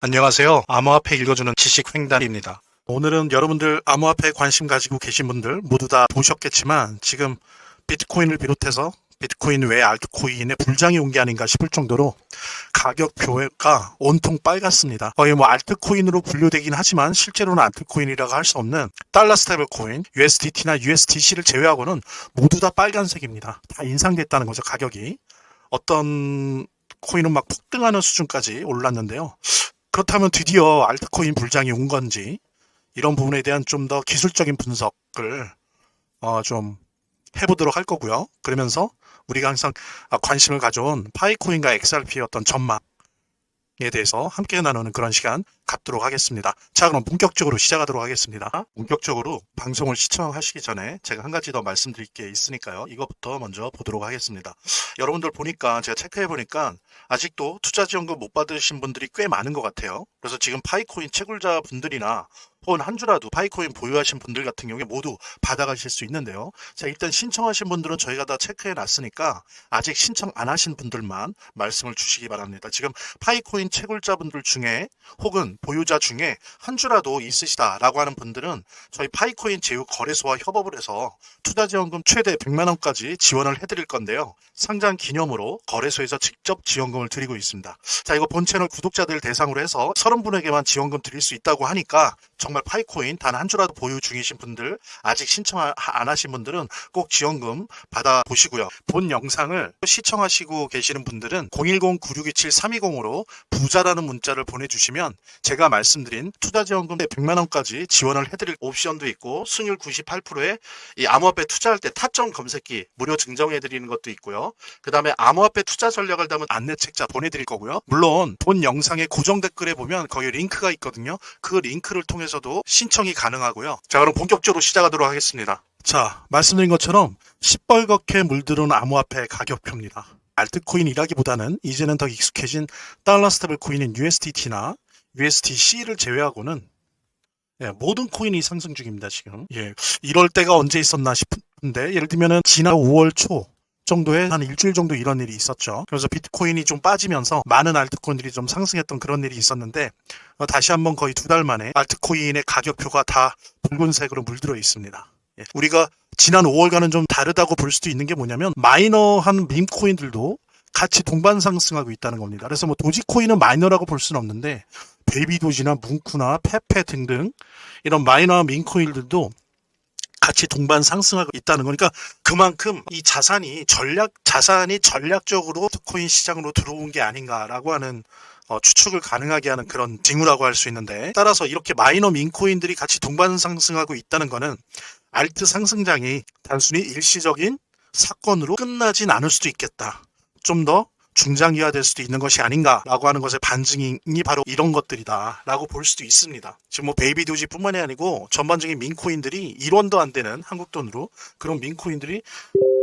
안녕하세요. 암호화폐 읽어주는 지식횡단입니다. 오늘은 여러분들 암호화폐에 관심 가지고 계신 분들 모두 다 보셨겠지만 지금 비트코인을 비롯해서 비트코인 외 알트코인에 불장이 온 게 아닌가 싶을 정도로 가격표가 온통 빨갛습니다. 거의 알트코인으로 분류되긴 하지만 실제로는 알트코인이라고 할 수 없는 달러 스테이블 코인, USDT나 USDC를 제외하고는 모두 다 빨간색입니다. 다 인상됐다는 거죠, 가격이. 어떤 코인은 막 폭등하는 수준까지 올랐는데요. 그렇다면 드디어 알트코인 불장이 온 건지 이런 부분에 대한 좀 더 기술적인 분석을 좀 해보도록 할 거고요. 그러면서 우리가 항상 관심을 가져온 파이코인과 XRP의 어떤 전망에 대해서 함께 나누는 그런 시간 갖도록 하겠습니다. 자, 그럼 본격적으로 시작하도록 하겠습니다. 본격적으로 방송을 시청하시기 전에 제가 한 가지 더 말씀드릴 게 있으니까요. 이것부터 먼저 보도록 하겠습니다. 여러분들 보니까 제가 체크해 보니까 아직도 투자지원금 못 받으신 분들이 꽤 많은 것 같아요. 그래서 지금 파이코인 채굴자 분들이나 혹은 한 주라도 파이코인 보유하신 분들 같은 경우에 모두 받아가실 수 있는데요. 자, 일단 신청하신 분들은 저희가 다 체크해 놨으니까 아직 신청 안 하신 분들만 말씀을 주시기 바랍니다. 지금 파이코인 채굴자 분들 중에 혹은 보유자 중에 한 주라도 있으시다라고 하는 분들은 저희 파이코인 제휴 거래소와 협업을 해서 투자지원금 최대 100만 원까지 지원을 해드릴 건데요. 상장 기념으로 거래소에서 직접 지원금을 드리고 있습니다. 자, 이거 본 채널 구독자들 대상으로 해서 30분에게만 지원금 드릴 수 있다고 하니까 정말 파이코인 단 한 주라도 보유 중이신 분들, 아직 신청 안 하신 분들은 꼭 지원금 받아보시고요. 본 영상을 시청하시고 계시는 분들은 010-9627-320으로 부자라는 문자를 보내주시면 제가 말씀드린 투자지원금 100만 원까지 지원을 해드릴 옵션도 있고 수익률 98%에 이 암호화폐 투자할 때 타점 검색기 무료 증정해드리는 것도 있고요. 그 다음에 암호화폐 투자 전략을 담은 안내책자 보내드릴 거고요. 물론 본 영상의 고정 댓글에 보면 거기 링크가 있거든요. 그 링크를 통해서도 신청이 가능하고요. 자, 그럼 본격적으로 시작하도록 하겠습니다. 자, 말씀드린 것처럼 시뻘겋게 물들은 암호화폐 가격표입니다. 알트코인이라기보다는 이제는 더 익숙해진 달러 스테이블 코인인 USDT나 USDC를 제외하고는 모든 코인이 상승 중입니다, 지금. 이럴 때가 언제 있었나 싶은데, 예를 들면은 지난 5월 초 정도에 한 일주일 정도 이런 일이 있었죠. 그래서 비트코인이 좀 빠지면서 많은 알트코인들이 좀 상승했던 그런 일이 있었는데, 다시 한번 거의 2달 만에 알트코인의 가격표가 다 붉은색으로 물들어 있습니다. 우리가 지난 5월과는 좀 다르다고 볼 수도 있는 게 뭐냐면 마이너한 밈코인들도 같이 동반 상승하고 있다는 겁니다. 그래서 도지코인은 마이너라고 볼 수는 없는데 베이비도지나 뭉크나 페페 등등 이런 마이너한 밈코인들도 같이 동반 상승하고 있다는 거니까 그만큼 이 자산이 전략적으로 비트코인 시장으로 들어온 게 아닌가라고 하는 추측을 가능하게 하는 그런 징후라고 할 수 있는데, 따라서 이렇게 마이너 밈코인들이 같이 동반 상승하고 있다는 거는 알트 상승장이 단순히 일시적인 사건으로 끝나진 않을 수도 있겠다. 좀 더 중장기화될 수도 있는 것이 아닌가라고 하는 것의 반증이 바로 이런 것들이다라고 볼 수도 있습니다. 지금 베이비도지뿐만이 아니고 전반적인 민코인들이 1원도 안 되는 한국 돈으로 그런 민코인들이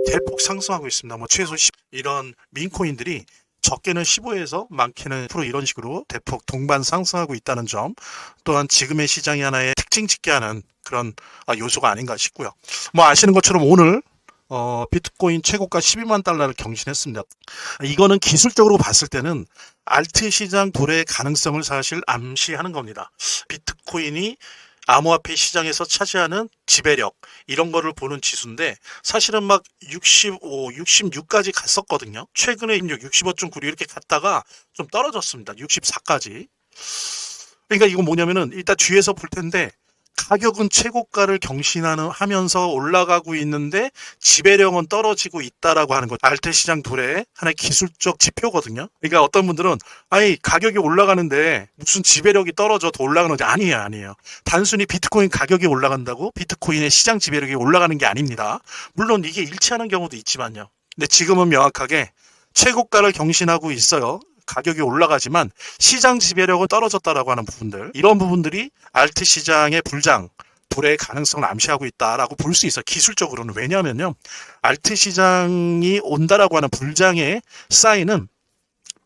대폭 상승하고 있습니다. 최소 10 이런 민코인들이 적게는 15에서 많게는 10% 이런 식으로 대폭 동반 상승하고 있다는 점 또한 지금의 시장이 하나의 특징 짓게 하는 그런 요소가 아닌가 싶고요. 아시는 것처럼 오늘 비트코인 최고가 12만 달러를 경신했습니다. 이거는 기술적으로 봤을 때는 알트 시장 도래의 가능성을 사실 암시하는 겁니다. 비트코인이 암호화폐 시장에서 차지하는 지배력 이런 거를 보는 지수인데 사실은 막 65, 66까지 갔었거든요. 최근에 65.96 이렇게 갔다가 좀 떨어졌습니다. 64까지. 그러니까 이건 뭐냐면은 일단 뒤에서 볼 텐데 가격은 최고가를 경신하면서 올라가고 있는데 지배력은 떨어지고 있다라고 하는 것. 알트 시장 도래의 하나의 기술적 지표거든요. 그러니까 어떤 분들은 가격이 올라가는데 무슨 지배력이 떨어져 더 올라가는지 아니에요. 단순히 비트코인 가격이 올라간다고 비트코인의 시장 지배력이 올라가는 게 아닙니다. 물론 이게 일치하는 경우도 있지만요. 근데 지금은 명확하게 최고가를 경신하고 있어요. 가격이 올라가지만 시장 지배력은 떨어졌다라고 하는 부분들, 이런 부분들이 알트 시장의 불장 도래의 가능성을 암시하고 있다라고 볼 수 있어요. 기술적으로는. 왜냐하면요, 알트 시장이 온다라고 하는 불장의 사인은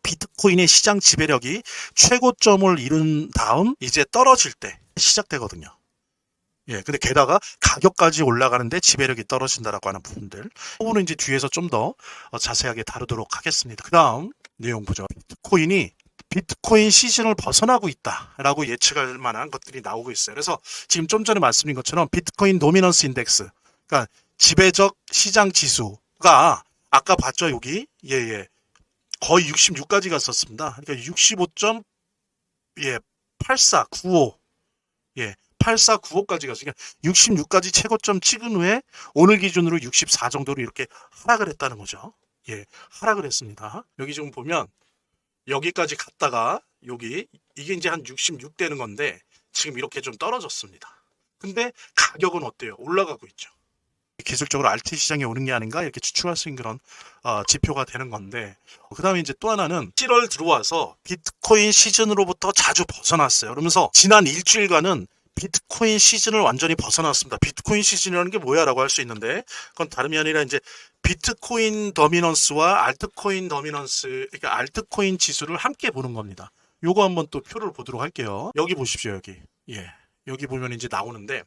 비트코인의 시장 지배력이 최고점을 이룬 다음 이제 떨어질 때 시작되거든요. 근데 게다가 가격까지 올라가는데 지배력이 떨어진다라고 하는 부분들, 부분은 이제 뒤에서 좀 더 자세하게 다루도록 하겠습니다. 그 다음 내용 보죠. 비트코인이 비트코인 시즌을 벗어나고 있다라고 예측할 만한 것들이 나오고 있어요. 그래서 지금 좀 전에 말씀드린 것처럼 비트코인 도미넌스 인덱스, 그러니까 지배적 시장 지수가 아까 봤죠, 여기. 예. 거의 66까지 갔었습니다. 그러니까 65점, 8495. 8495까지 갔으니까 66까지 최고점 찍은 후에 오늘 기준으로 64 정도로 이렇게 하락을 했다는 거죠. 하락을 했습니다. 여기 지금 보면 여기까지 갔다가 여기 이게 이제 한 66 되는 건데 지금 이렇게 좀 떨어졌습니다. 근데 가격은 어때요? 올라가고 있죠. 기술적으로 알트 시장에 오는 게 아닌가 이렇게 추측할 수 있는 그런 지표가 되는 건데, 그 다음에 이제 또 하나는 7월 들어와서 비트코인 시즌으로부터 자주 벗어났어요. 그러면서 지난 일주일간은 비트코인 시즌을 완전히 벗어났습니다. 비트코인 시즌이라는 게 뭐야 라고 할 수 있는데, 그건 다름이 아니라 이제 비트코인 더미넌스와 알트코인 더미넌스, 그러니까 알트코인 지수를 함께 보는 겁니다. 요거 한번 또 표를 보도록 할게요. 여기 보십시오. 여기 보면 이제 나오는데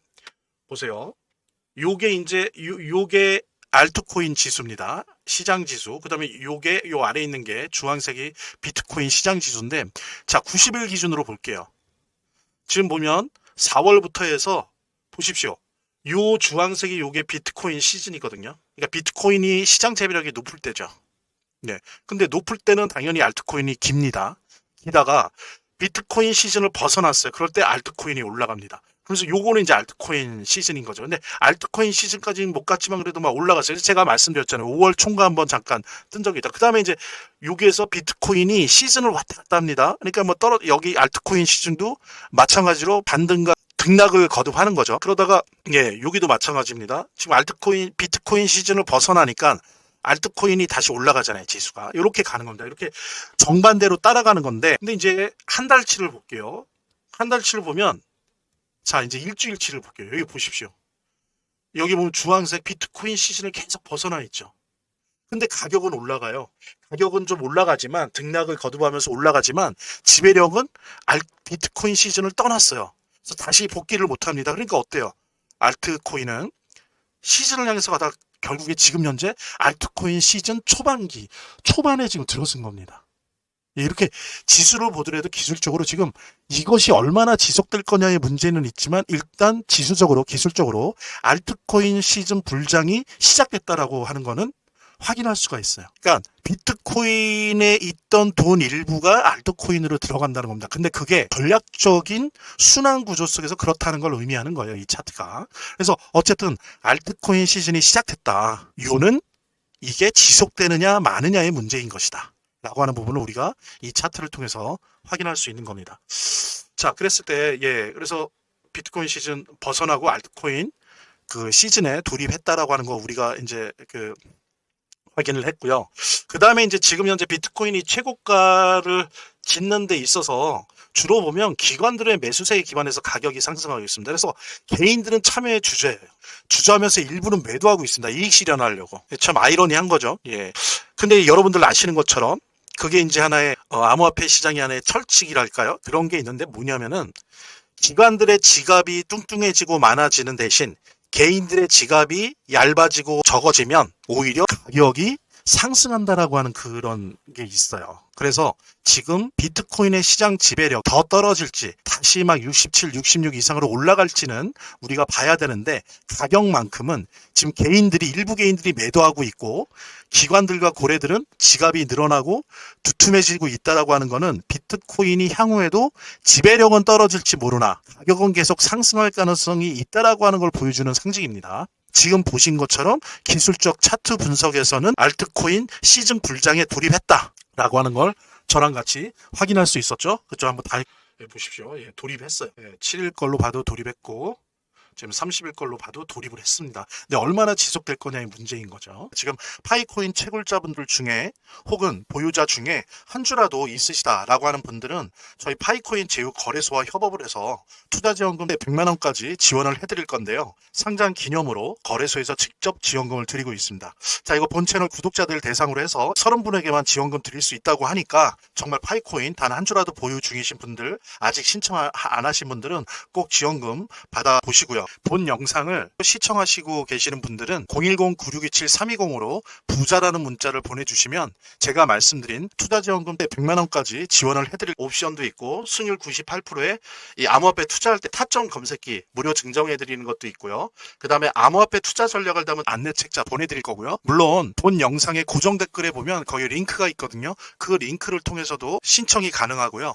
보세요. 요게 이제 요게 알트코인 지수입니다. 시장 지수. 그다음에 요게 요 아래 있는 게 주황색이 비트코인 시장 지수인데, 자, 90일 기준으로 볼게요. 지금 보면 4월부터 해서 보십시오. 요 주황색이 요게 비트코인 시즌이거든요. 그러니까 비트코인이 시장 재배력이 높을 때죠. 근데 높을 때는 당연히 알트코인이 깁니다. 기다가 비트코인 시즌을 벗어났어요. 그럴 때 알트코인이 올라갑니다. 그래서 요거는 이제 알트코인 시즌인 거죠. 근데 알트코인 시즌까지는 못 갔지만 그래도 막 올라갔어요. 제가 말씀드렸잖아요. 5월 총과 한번 잠깐 뜬 적이 있다. 그 다음에 이제 여기에서 비트코인이 시즌을 왔다 갔다 합니다. 그러니까 뭐 여기 알트코인 시즌도 마찬가지로 반등과 등락을 거듭하는 거죠. 그러다가 여기도 마찬가지입니다. 지금 비트코인 시즌을 벗어나니까 알트코인이 다시 올라가잖아요. 지수가. 이렇게 가는 겁니다. 이렇게 정반대로 따라가는 건데, 근데 이제 한 달치를 볼게요. 한 달치를 보면, 자, 이제 일주일치를 볼게요. 여기 보십시오. 여기 보면 주황색 비트코인 시즌을 계속 벗어나 있죠. 근데 가격은 올라가요. 가격은 좀 올라가지만, 등락을 거듭하면서 올라가지만, 지배력은 비트코인 시즌을 떠났어요. 그래서 다시 복귀를 못 합니다. 그러니까 어때요? 알트코인은 시즌을 향해서 가다 결국에 지금 현재 알트코인 시즌 초반에 지금 들어선 겁니다. 이렇게 지수를 보더라도 기술적으로 지금 이것이 얼마나 지속될 거냐의 문제는 있지만, 일단 기술적으로 알트코인 시즌 불장이 시작됐다라고 하는 거는 확인할 수가 있어요. 그러니까 비트코인에 있던 돈 일부가 알트코인으로 들어간다는 겁니다. 근데 그게 전략적인 순환 구조 속에서 그렇다는 걸 의미하는 거예요, 이 차트가. 그래서 어쨌든 알트코인 시즌이 시작됐다. 요는 이게 지속되느냐 마느냐의 문제인 것이다 라고 하는 부분을 우리가 이 차트를 통해서 확인할 수 있는 겁니다. 자, 그랬을 때 그래서 비트코인 시즌 벗어나고 알트코인 그 시즌에 돌입했다라고 하는 거 우리가 이제 확인을 했고요. 그 다음에 이제 지금 현재 비트코인이 최고가를 짓는 데 있어서 주로 보면 기관들의 매수세에 기반해서 가격이 상승하고 있습니다. 그래서 개인들은 참여의 주저예요. 주저하면서 일부는 매도하고 있습니다. 이익 실현하려고. 참 아이러니한 거죠. 근데 여러분들 아시는 것처럼 그게 이제 하나의 암호화폐 시장의 하나의 철칙이랄까요? 그런 게 있는데 뭐냐면은 기관들의 지갑이 뚱뚱해지고 많아지는 대신 개인들의 지갑이 얇아지고 적어지면 오히려 가격이 상승한다라고 하는 그런 게 있어요. 그래서 지금 비트코인의 시장 지배력 더 떨어질지 다시 막 67, 66 이상으로 올라갈지는 우리가 봐야 되는데, 가격만큼은 지금 일부 개인들이 매도하고 있고 기관들과 고래들은 지갑이 늘어나고 두툼해지고 있다라고 하는 거는 비트코인이 향후에도 지배력은 떨어질지 모르나 가격은 계속 상승할 가능성이 있다라고 하는 걸 보여주는 상징입니다. 지금 보신 것처럼 기술적 차트 분석에서는 알트코인 시즌 불장에 돌입했다라고 하는 걸 저랑 같이 확인할 수 있었죠. 그쪽 한번 다 보십시오. 돌입했어요. 7일 걸로 봐도 돌입했고 지금 30일 걸로 봐도 돌입을 했습니다. 근데 얼마나 지속될 거냐의 문제인 거죠. 지금 파이코인 채굴자분들 중에 혹은 보유자 중에 한 주라도 있으시다라고 하는 분들은 저희 파이코인 제휴 거래소와 협업을 해서 투자지원금 100만 원까지 지원을 해드릴 건데요. 상장 기념으로 거래소에서 직접 지원금을 드리고 있습니다. 자, 이거 본 채널 구독자들 대상으로 해서 30분에게만 지원금 드릴 수 있다고 하니까 정말 파이코인 단 한 주라도 보유 중이신 분들, 아직 신청 안 하신 분들은 꼭 지원금 받아보시고요. 있고요. 본 영상을 시청하시고 계시는 분들은 010-9627-320으로 부자라는 문자를 보내주시면 제가 말씀드린 투자지원금 때 100만 원까지 지원을 해드릴 옵션도 있고 수익률 98%에 이 암호화폐 투자할 때 타점 검색기 무료 증정해드리는 것도 있고요. 그 다음에 암호화폐 투자 전략을 담은 안내책자 보내드릴 거고요. 물론 본 영상의 고정 댓글에 보면 거기 링크가 있거든요. 그 링크를 통해서도 신청이 가능하고요.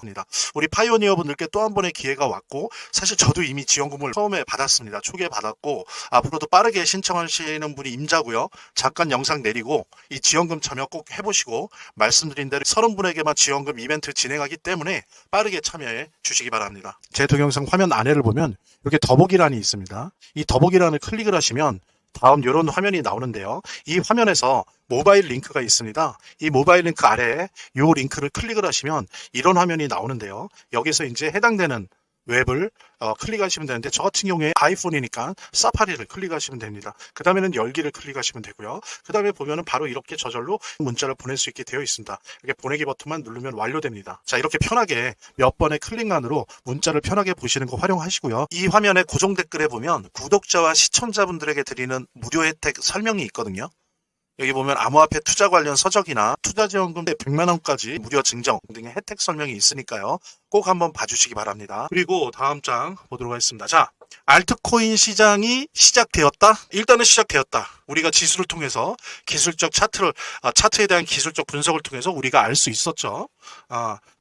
우리 파이오니어 분들께 또 한 번의 기회가 왔고 사실 저도 이미 지원금을 처음에 받았습니다. 초기에 받았고 앞으로도 빠르게 신청하시는 분이 임자고요. 잠깐 영상 내리고 이 지원금 참여 꼭 해보시고 말씀드린 대로 30분에게만 지원금 이벤트 진행하기 때문에 빠르게 참여해 주시기 바랍니다. 제 동영상 화면 아래를 보면 이렇게 더보기란이 있습니다. 이 더보기란을 클릭을 하시면 다음 이런 화면이 나오는데요. 이 화면에서 모바일 링크가 있습니다. 이 모바일 링크 아래에 이 링크를 클릭을 하시면 이런 화면이 나오는데요. 여기서 이제 해당되는 웹을 클릭하시면 되는데 저 같은 경우에 아이폰이니까 사파리를 클릭하시면 됩니다. 그 다음에는 열기를 클릭하시면 되고요. 그 다음에 보면은 바로 이렇게 저절로 문자를 보낼 수 있게 되어 있습니다. 이렇게 보내기 버튼만 누르면 완료됩니다. 자, 이렇게 편하게 몇 번의 클릭만으로 문자를 편하게 보시는 거 활용하시고요. 이 화면의 고정 댓글에 보면 구독자와 시청자분들에게 드리는 무료 혜택 설명이 있거든요. 여기 보면 암호화폐 투자 관련 서적이나 투자지원금 대 100만 원까지 무료 증정 등의 혜택 설명이 있으니까요. 꼭 한번 봐주시기 바랍니다. 그리고 다음 장 보도록 하겠습니다. 자, 알트코인 시장이 시작되었다? 일단은 시작되었다. 우리가 지수를 통해서 기술적 차트에 대한 기술적 분석을 통해서 우리가 알 수 있었죠.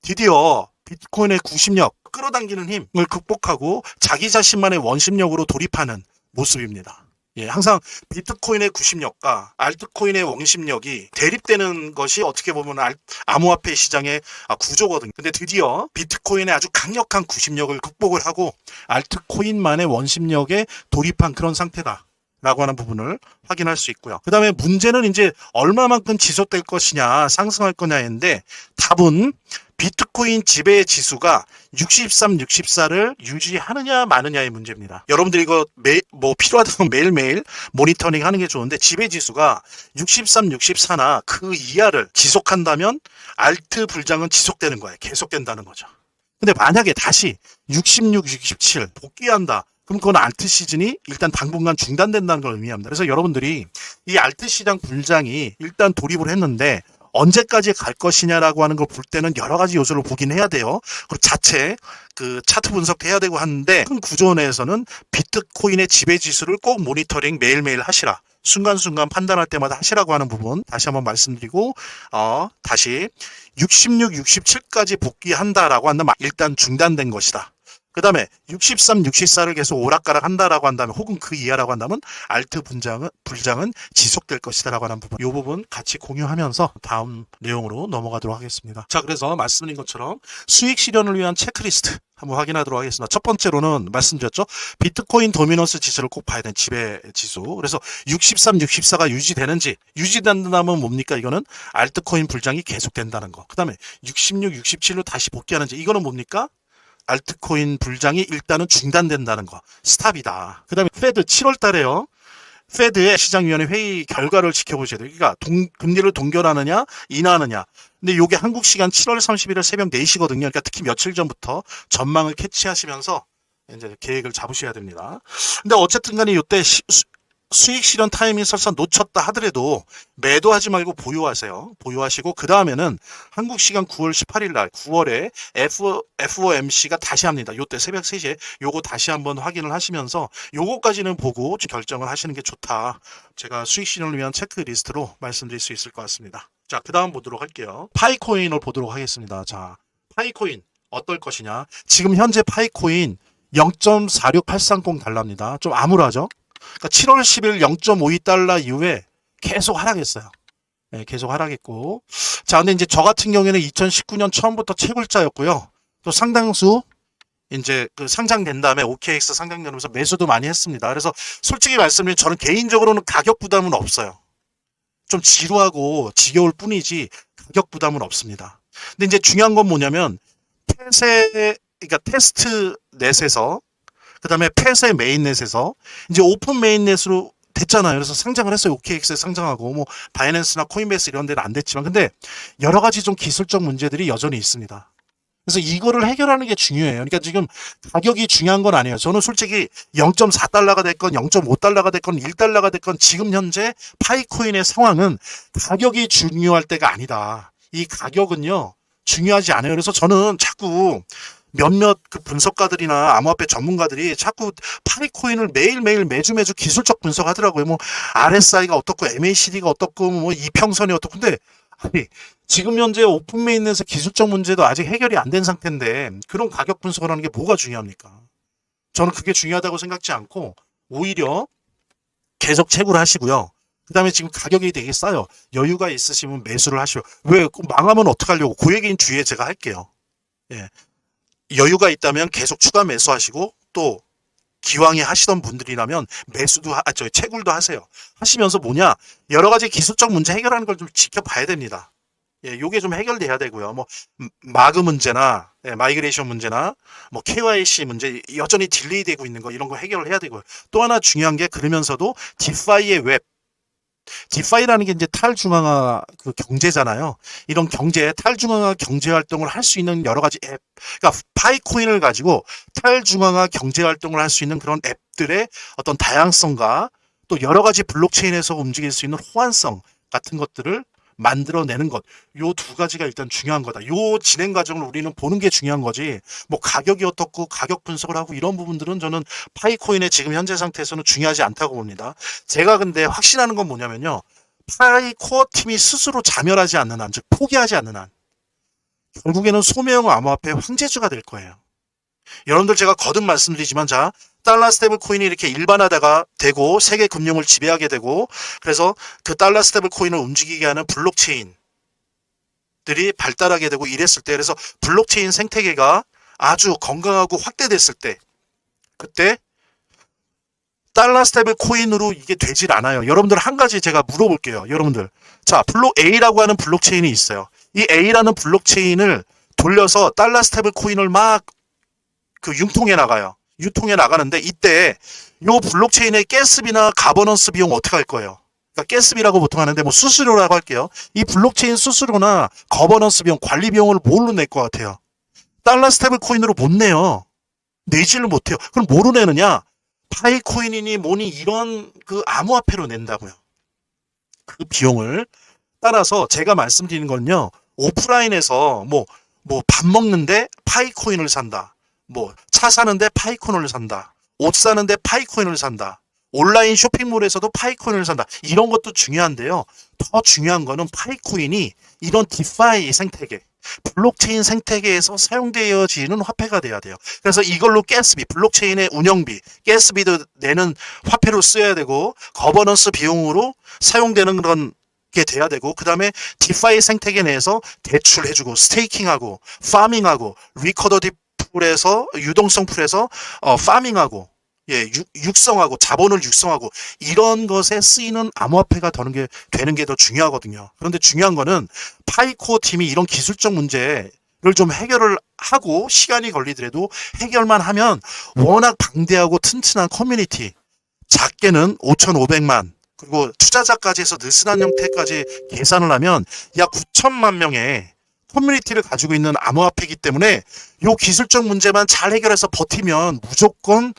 드디어 비트코인의 구심력, 끌어당기는 힘을 극복하고 자기 자신만의 원심력으로 돌입하는 모습입니다. 예, 항상 비트코인의 구심력과 알트코인의 원심력이 대립되는 것이 어떻게 보면 암호화폐 시장의 구조거든요. 근데 드디어 비트코인의 아주 강력한 구심력을 극복을 하고 알트코인만의 원심력에 돌입한 그런 상태다. 라고 하는 부분을 확인할 수 있고요. 그 다음에 문제는 이제 얼마만큼 지속될 것이냐, 상승할 거냐인데 답은 비트코인 지배 지수가 63, 64를 유지하느냐 마느냐의 문제입니다. 여러분들이 이거 필요하다면 매일매일 모니터링 하는 게 좋은데 지배 지수가 63, 64나 그 이하를 지속한다면 알트 불장은 지속되는 거예요. 계속된다는 거죠. 근데 만약에 다시 66, 67 복귀한다. 그럼 그건 알트 시즌이 일단 당분간 중단된다는 걸 의미합니다. 그래서 여러분들이 이 알트 시장 불장이 일단 돌입을 했는데 언제까지 갈 것이냐라고 하는 걸 볼 때는 여러 가지 요소를 보긴 해야 돼요. 그리고 자체 그 차트 분석도 해야 되고 하는데 큰 구조 내에서는 비트코인의 지배 지수를 꼭 모니터링 매일매일 하시라. 순간순간 판단할 때마다 하시라고 하는 부분 다시 한번 말씀드리고 다시 66, 67까지 복귀한다라고 한다면 일단 중단된 것이다. 그 다음에 63, 64를 계속 오락가락 한다라고 한다면 혹은 그 이하라고 한다면 알트 불장은 지속될 것이다라고 하는 부분 이 부분 같이 공유하면서 다음 내용으로 넘어가도록 하겠습니다. 자, 그래서 말씀드린 것처럼 수익 실현을 위한 체크리스트 한번 확인하도록 하겠습니다. 첫 번째로는 말씀드렸죠. 비트코인 도미넌스 지수를 꼭 봐야 되는 지배 지수. 그래서 63, 64가 유지된다면 뭡니까? 이거는 알트코인 불장이 계속된다는 거. 그 다음에 66, 67로 다시 복귀하는지 이거는 뭡니까? 알트코인 불장이 일단은 중단된다는 거. 스탑이다. 그 다음에 페드 7월 달에요. 페드의 시장위원회 회의 결과를 지켜보셔야 돼요. 그러니까 금리를 동결하느냐 인하하느냐. 근데 이게 한국 시간 7월 31일 새벽 4시거든요. 그러니까 특히 며칠 전부터 전망을 캐치하시면서 이제 계획을 잡으셔야 됩니다. 근데 어쨌든 간에 이때 수익 실현 타이밍 설사 놓쳤다 하더라도 매도하지 말고 보유하세요. 보유하시고 그 다음에는 한국 시간 9월 18일 날 9월에 FOMC가 다시 합니다. 요때 새벽 3시에 요거 다시 한번 확인을 하시면서 요거까지는 보고 결정을 하시는 게 좋다. 제가 수익 실현을 위한 체크리스트로 말씀드릴 수 있을 것 같습니다. 자, 그 다음 보도록 할게요. 파이코인을 보도록 하겠습니다. 자, 파이코인 어떨 것이냐. 지금 현재 파이코인 0.46830달러입니다. 좀 암울하죠? 그러니까 7월 10일 0.52달러 이후에 계속 하락했어요. 네, 계속 하락했고. 자, 근데 이제 저 같은 경우에는 2019년 처음부터 채굴자였고요. 또 상당수 이제 그 상장된 다음에 OKX 상장되면서 매수도 많이 했습니다. 그래서 솔직히 말씀드리면 저는 개인적으로는 가격 부담은 없어요. 좀 지루하고 지겨울 뿐이지 가격 부담은 없습니다. 근데 이제 중요한 건 뭐냐면 그러니까 테스트 넷에서 그 다음에 펫의 메인넷에서 이제 오픈 메인넷으로 됐잖아요. 그래서 상장을 했어요. OKX에 상장하고 뭐 바이낸스나 코인베이스 이런 데는 안 됐지만 근데 여러 가지 좀 기술적 문제들이 여전히 있습니다. 그래서 이거를 해결하는 게 중요해요. 그러니까 지금 가격이 중요한 건 아니에요. 저는 솔직히 0.4달러가 됐건 0.5달러가 됐건 1달러가 됐건 지금 현재 파이코인의 상황은 가격이 중요할 때가 아니다. 이 가격은요, 중요하지 않아요. 그래서 저는 자꾸 몇몇 그 분석가들이나 암호화폐 전문가들이 자꾸 파이코인을 매일매일 매주 기술적 분석하더라고요. 뭐 RSI가 어떻고 MACD가 어떻고 뭐 이평선이 어떻고. 근데 아니, 지금 현재 오픈메인에서 기술적 문제도 아직 해결이 안 된 상태인데 그런 가격 분석을 하는 게 뭐가 중요합니까? 저는 그게 중요하다고 생각지 않고 오히려 계속 채굴을 하시고요. 그 다음에 지금 가격이 되게 싸요. 여유가 있으시면 매수를 하시오. 왜 망하면 어떡하려고? 그 얘기는 뒤에 제가 할게요. 예. 여유가 있다면 계속 추가 매수하시고 또 기왕에 하시던 분들이라면 매수도 채굴도 하세요. 하시면서 뭐냐? 여러 가지 기술적 문제 해결하는 걸 좀 지켜봐야 됩니다. 예, 요게 좀 해결돼야 되고요. 뭐 마그 문제나 마이그레이션 문제나 뭐 KYC 문제 여전히 딜레이 되고 있는 거 이런 거 해결을 해야 되고요. 또 하나 중요한 게 그러면서도 디파이의 웹 디파이라는 게 이제 탈중앙화 그 경제잖아요. 이런 탈중앙화 경제 활동을 할 수 있는 여러 가지 앱, 그러니까 파이코인을 가지고 탈중앙화 경제 활동을 할 수 있는 그런 앱들의 어떤 다양성과 또 여러 가지 블록체인에서 움직일 수 있는 호환성 같은 것들을 만들어내는 것, 요 두 가지가 일단 중요한 거다. 요 진행 과정을 우리는 보는 게 중요한 거지. 뭐 가격이 어떻고 가격 분석을 하고 이런 부분들은 저는 파이코인의 지금 현재 상태에서는 중요하지 않다고 봅니다. 제가 근데 확신하는 건 뭐냐면요. 파이코어 팀이 스스로 자멸하지 않는 한, 즉 포기하지 않는 한, 결국에는 소매형 암호화폐 황제주가 될 거예요. 여러분들 제가 거듭 말씀드리지만 자, 달러 스테이블 코인이 이렇게 일반화가 되고 세계 금융을 지배하게 되고 그래서 그 달러 스테이블 코인을 움직이게 하는 블록체인들이 발달하게 되고 이랬을 때 그래서 블록체인 생태계가 아주 건강하고 확대됐을 때 그때 달러 스테이블 코인으로 이게 되질 않아요. 여러분들 한 가지 제가 물어볼게요. 여러분들 자, A라고 하는 블록체인이 있어요. 이 A라는 블록체인을 돌려서 달러 스테이블 코인을 막 그 융통해 나가요. 유통해 나가는데 이때 요 블록체인의 가스비나 가버넌스 비용 어떻게 할 거예요? 그러니까 가스비라고 보통 하는데 뭐 수수료라고 할게요. 이 블록체인 수수료나 거버넌스 비용, 관리 비용을 뭘로 낼 것 같아요? 달러 스테이블 코인으로 못 내요. 내지를 못해요. 그럼 뭐로 내느냐? 파이코인이니 뭐니 이런 그 암호화폐로 낸다고요. 그 비용을 따라서 제가 말씀드리는 건요. 오프라인에서 뭐 밥 먹는데 파이코인을 산다. 뭐 차 사는데 파이코인을 산다. 옷 사는데 파이코인을 산다. 온라인 쇼핑몰에서도 파이코인을 산다. 이런 것도 중요한데요. 더 중요한 거는 파이코인이 이런 디파이 생태계, 블록체인 생태계에서 사용되어지는 화폐가 돼야 돼요. 그래서 이걸로 가스비, 블록체인의 운영비, 가스비도 내는 화폐로 쓰여야 되고 거버넌스 비용으로 사용되는 그런 게 돼야 되고 그 다음에 디파이 생태계 내에서 대출해주고 스테이킹하고 파밍하고 리커더디 풀에서 유동성 풀에서 파밍하고 육성하고 자본을 육성하고 이런 것에 쓰이는 암호화폐가 되는 게 더 중요하거든요. 그런데 중요한 거는 파이코 팀이 이런 기술적 문제를 좀 해결을 하고 시간이 걸리더라도 해결만 하면 워낙 방대하고 튼튼한 커뮤니티 작게는 5,500만 그리고 투자자까지 해서 느슨한 형태까지 계산을 하면 약 9천만 명의 커뮤니티를 가지고 있는 암호화폐이기 때문에 이 기술적 문제만 잘 해결해서 버티면 무조건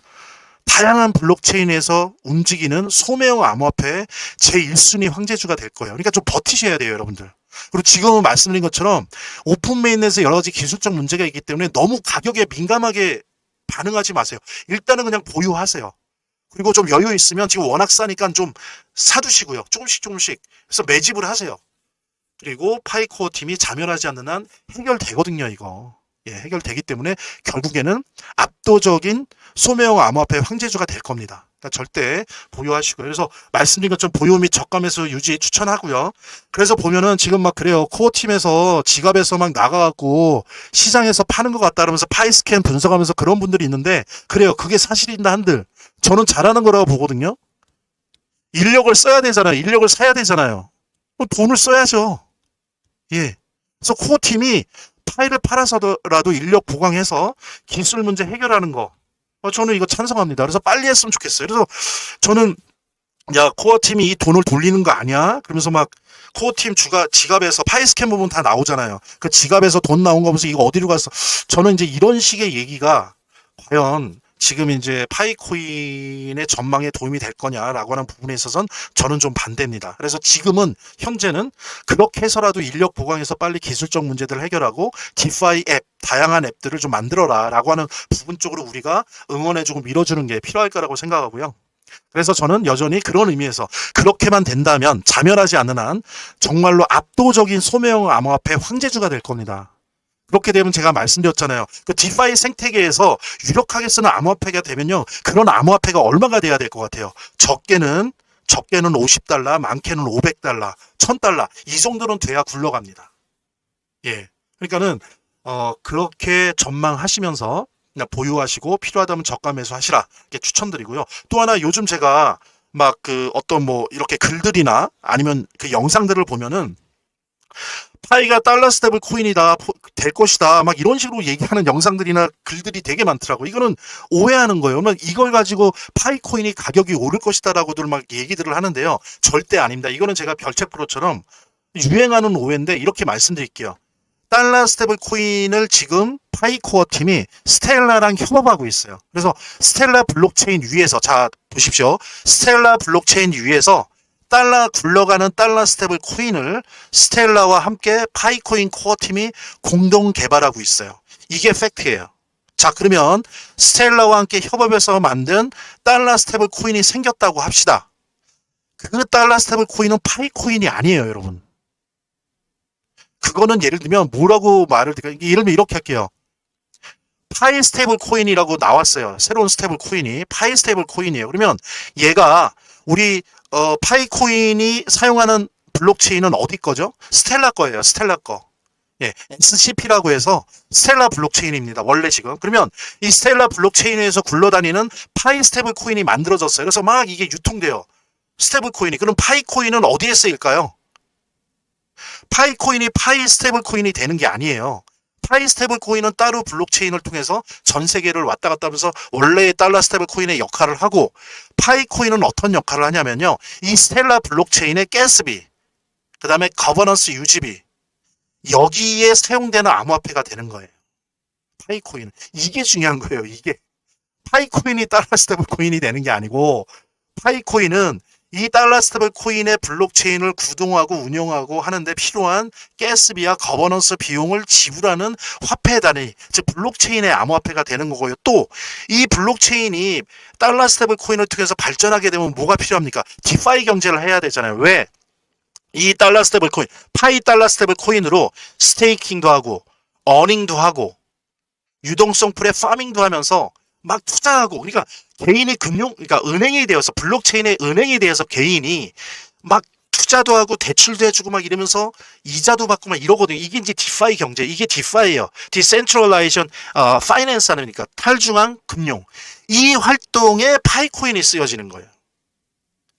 다양한 블록체인에서 움직이는 소매형 암호화폐 제1순위 황제주가 될 거예요. 그러니까 좀 버티셔야 돼요, 여러분들. 그리고 지금은 말씀드린 것처럼 오픈메인에서 여러 가지 기술적 문제가 있기 때문에 너무 가격에 민감하게 반응하지 마세요. 일단은 그냥 보유하세요. 그리고 좀 여유 있으면 지금 워낙 싸니까 좀 사두시고요. 조금씩. 그래서 매집을 하세요. 그리고 파이코어 팀이 자멸하지 않는 한 해결되거든요, 이거. 해결되기 때문에 결국에는 압도적인 소매형 암호화폐 황제주가 될 겁니다. 그러니까 절대 보유하시고요. 그래서 말씀드린 것처럼 보유 및 저가매수 유지 추천하고요. 그래서 보면은 지금 막 그래요. 코어 팀에서 지갑에서 막 나가갖고 시장에서 파는 것 같다 그러면서 파이스캔 분석하면서 그런 분들이 있는데 그래요. 그게 사실인다 한들 저는 잘하는 거라고 보거든요. 인력을 써야 되잖아요. 인력을 사야 되잖아요. 돈을 써야죠. 그래서 코어 팀이 파일을 팔아서라도 인력 보강해서 기술 문제 해결하는 거. 저는 이거 찬성합니다. 그래서 빨리 했으면 좋겠어요. 그래서 저는 코어 팀이 이 돈을 돌리는 거 아니야? 그러면서 막 코어팀 지갑에서 파이스캔 부분 다 나오잖아요. 그 지갑에서 돈 나온 거 보면서 이거 어디로 갔어? 저는 이제 이런 식의 얘기가 과연 지금 이제 파이코인의 전망에 도움이 될 거냐라고 하는 부분에 있어서는 저는 좀 반대입니다. 그래서 지금은 현재는 그렇게 해서라도 인력 보강해서 빨리 기술적 문제들을 해결하고 디파이 앱, 다양한 앱들을 좀 만들어라라고 하는 부분 쪽으로 우리가 응원해주고 밀어주는 게 필요할 거라고 생각하고요. 그래서 저는 여전히 그런 의미에서 그렇게만 된다면 자멸하지 않는 한 정말로 압도적인 소매형 암호화폐 황제주가 될 겁니다. 그렇게 되면 제가 말씀드렸잖아요. 그 디파이 생태계에서 유력하게 쓰는 암호화폐가 되면요. 그런 암호화폐가 얼마가 돼야 될 것 같아요. 적게는 50달러, 많게는 500달러, 1000달러 이 정도는 돼야 굴러갑니다. 예. 그러니까는 그렇게 전망하시면서 그냥 보유하시고 필요하다면 저가 매수하시라 이렇게 추천드리고요. 또 하나 요즘 제가 막 그 어떤 뭐 이렇게 글들이나 아니면 그 영상들을 보면은 파이가 달러 스테이블 코인이다, 될 것이다, 막 이런 식으로 얘기하는 영상들이나 글들이 되게 많더라고. 이거는 오해하는 거예요. 이걸 가지고 파이 코인이 가격이 오를 것이다라고들 막 얘기들을 하는데요. 절대 아닙니다. 이거는 제가 별책 프로처럼 유행하는 오해인데 이렇게 말씀드릴게요. 달러 스테이블 코인을 지금 파이코어 팀이 스텔라랑 협업하고 있어요. 그래서 스텔라 블록체인 위에서 자 보십시오. 스텔라 블록체인 위에서 굴러가는 달러 스테이블 코인을 스텔라와 함께 파이코인 코어 팀이 공동 개발하고 있어요. 이게 팩트예요. 자, 그러면 스텔라와 함께 협업해서 만든 달러 스테이블 코인이 생겼다고 합시다. 그 달러 스테이블 코인은 파이코인이 아니에요, 여러분. 그거는 예를 들면 뭐라고 말을 드릴까요? 예를 들면 이렇게 할게요. 파이 스테이블 코인이라고 나왔어요. 새로운 스테이블 코인이 파이 스테이블 코인이에요. 그러면 얘가 우리 파이코인이 사용하는 블록체인은 어디 거죠? 스텔라 거예요. 스텔라 거. 예, SCP라고 해서 스텔라 블록체인입니다. 원래 지금. 그러면 이 스텔라 블록체인에서 굴러다니는 파이 스테이블 코인이 만들어졌어요. 그래서 막 이게 유통돼요. 스테이블 코인이. 그럼 파이코인은 어디에 쓰일까요? 파이코인이 파이 스테이블 코인이 되는 게 아니에요. 파이 스테이블 코인은 따로 블록체인을 통해서 전 세계를 왔다 갔다 하면서 원래의 달러 스테이블 코인의 역할을 하고, 파이 코인은 어떤 역할을 하냐면요. 이 스텔라 블록체인의 가스비, 그 다음에 거버넌스 유지비, 여기에 사용되는 암호화폐가 되는 거예요. 파이 코인은. 이게 중요한 거예요. 이게. 파이 코인이 달러 스테이블 코인이 되는 게 아니고, 파이 코인은 이 달러 스테이블 코인의 블록체인을 구동하고 운영하고 하는데 필요한 가스비와 거버넌스 비용을 지불하는 화폐 단위, 즉 블록체인의 암호화폐가 되는 거고요. 또 이 블록체인이 달러 스테이블 코인을 통해서 발전하게 되면 뭐가 필요합니까? 디파이 경제를 해야 되잖아요. 왜? 이 달러 스테이블 코인, 파이 달러 스테이블 코인으로 스테이킹도 하고 어닝도 하고 유동성 풀의 파밍도 하면서 막 투자하고, 그러니까 개인이 그러니까 은행에 대해서, 블록체인의 은행에 대해서 개인이 막 투자도 하고 대출도 해주고 막 이러면서 이자도 받고 막 이러거든요. 이게 이제 디파이 경제, 이게 디파이예요. 디센트럴라이션 파이낸스 하니까 탈중앙 금융. 이 활동에 파이코인이 쓰여지는 거예요.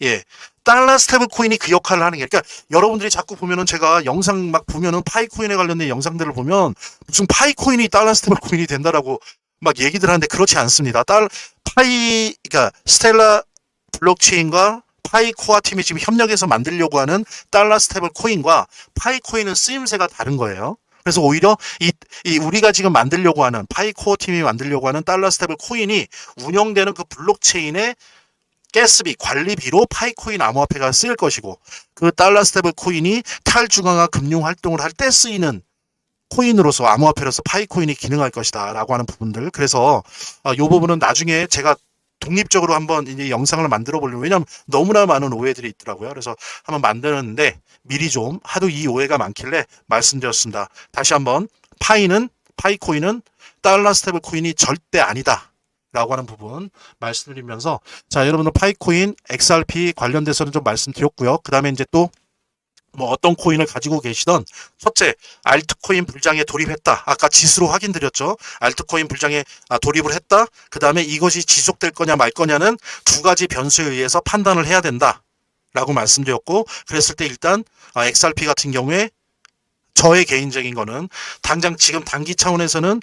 예. 달러 스테이블 코인이 그 역할을 하는 게, 그러니까 여러분들이 자꾸 보면은 제가 영상 막 보면은 파이코인에 관련된 영상들을 보면 무슨 파이코인이 달러 스테이블 코인이 된다라고 막 얘기들 하는데 그렇지 않습니다. 그러니까 스텔라 블록체인과 파이코어 팀이 지금 협력해서 만들려고 하는 달러 스테이블 코인과 파이코인은 쓰임새가 다른 거예요. 그래서 오히려 이 우리가 지금 만들려고 하는 파이코어 팀이 만들려고 하는 달러 스테이블 코인이 운영되는 그 블록체인의 가스비, 관리비로 파이코인 암호화폐가 쓰일 것이고, 그 달러 스테이블 코인이 탈중앙화 금융 활동을 할 때 쓰이는 코인으로서, 암호화폐로서 파이코인이 기능할 것이다 라고 하는 부분들. 그래서 이 부분은 나중에 제가 독립적으로 한번 이제 영상을 만들어 보려고, 왜냐하면 너무나 많은 오해들이 있더라고요. 그래서 한번 만드는데 미리 좀 하도 이 오해가 많길래 말씀드렸습니다. 다시 한번 파이코인은 달러 스테이블 코인이 절대 아니다 라고 하는 부분 말씀드리면서, 자, 여러분들 파이코인, XRP 관련돼서는 좀 말씀드렸고요. 그 다음에 이제 또 뭐 어떤 코인을 가지고 계시던, 첫째, 알트코인 불장에 돌입했다. 아까 지수로 확인드렸죠. 알트코인 불장에 돌입을 했다. 그 다음에 이것이 지속될 거냐 말 거냐는 두 가지 변수에 의해서 판단을 해야 된다 라고 말씀드렸고, 그랬을 때 일단 XRP 같은 경우에 저의 개인적인 거는 당장 지금 단기 차원에서는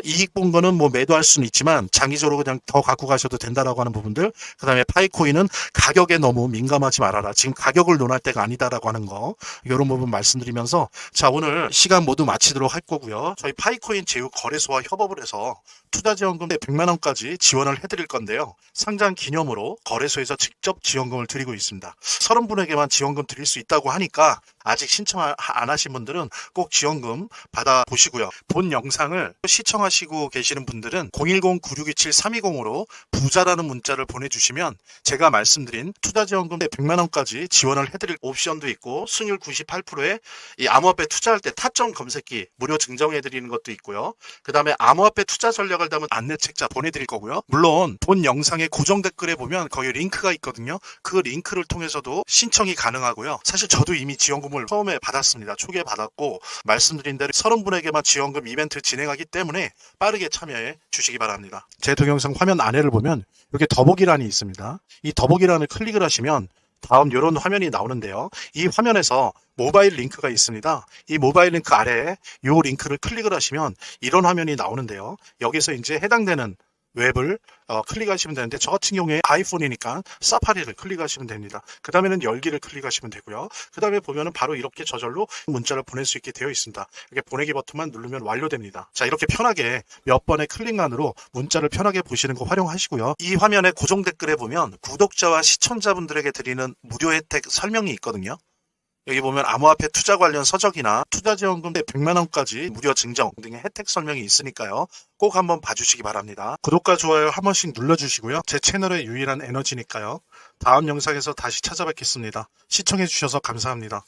이익 본 거는 뭐 매도할 수는 있지만 장기적으로 그냥 더 갖고 가셔도 된다라고 하는 부분들. 그다음에 파이코인은 가격에 너무 민감하지 말아라. 지금 가격을 논할 때가 아니다라고 하는 거. 이런 부분 말씀드리면서 자, 오늘 시간 모두 마치도록 할 거고요. 저희 파이코인 제휴 거래소와 협업을 해서 투자지원금 100만 원까지 지원을 해드릴 건데요. 상장 기념으로 거래소에서 직접 지원금을 드리고 있습니다. 30분에게만 지원금 드릴 수 있다고 하니까 아직 신청 안 하신 분들은 꼭 지원금 받아보시고요. 본 영상을 시청하시고 계시는 분들은 010-9627-320으로 부자라는 문자를 보내주시면 제가 말씀드린 투자지원금 100만 원까지 지원을 해드릴 옵션도 있고 승률 98%에 이 암호화폐 투자할 때 타점 검색기 무료 증정해드리는 것도 있고요. 그 다음에 암호화폐 투자 전략을 담은 안내책자 보내드릴 거고요. 물론 본 영상의 고정 댓글에 보면 거기 링크가 있거든요. 그 링크를 통해서도 신청이 가능하고요. 사실 저도 이미 지원금을 처음에 받았습니다. 초기에 받았고 말씀드린 대로 30분에게만 지원금 이벤트 진행하기 때문에 빠르게 참여해 주시기 바랍니다. 제 동영상 화면 아래를 보면 이렇게 더보기란이 있습니다. 이 더보기란을 클릭을 하시면 다음 이런 화면이 나오는데요. 이 화면에서 모바일 링크가 있습니다. 이 모바일 링크 아래에 이 링크를 클릭을 하시면 이런 화면이 나오는데요. 여기서 이제 해당되는 웹을 클릭하시면 되는데 저 같은 경우에 아이폰이니까 사파리를 클릭하시면 됩니다. 그 다음에는 열기를 클릭하시면 되고요. 그 다음에 보면은 바로 이렇게 저절로 문자를 보낼 수 있게 되어 있습니다. 이렇게 보내기 버튼만 누르면 완료됩니다. 자, 이렇게 편하게 몇 번의 클릭만으로 문자를 편하게 보시는 거 활용하시고요. 이 화면의 고정 댓글에 보면 구독자와 시청자분들에게 드리는 무료 혜택 설명이 있거든요. 여기 보면 암호화폐 투자 관련 서적이나 투자지원금 100만 원까지 무료 증정 등의 혜택 설명이 있으니까요. 꼭 한번 봐주시기 바랍니다. 구독과 좋아요 한 번씩 눌러주시고요. 제 채널의 유일한 에너지니까요. 다음 영상에서 다시 찾아뵙겠습니다. 시청해주셔서 감사합니다.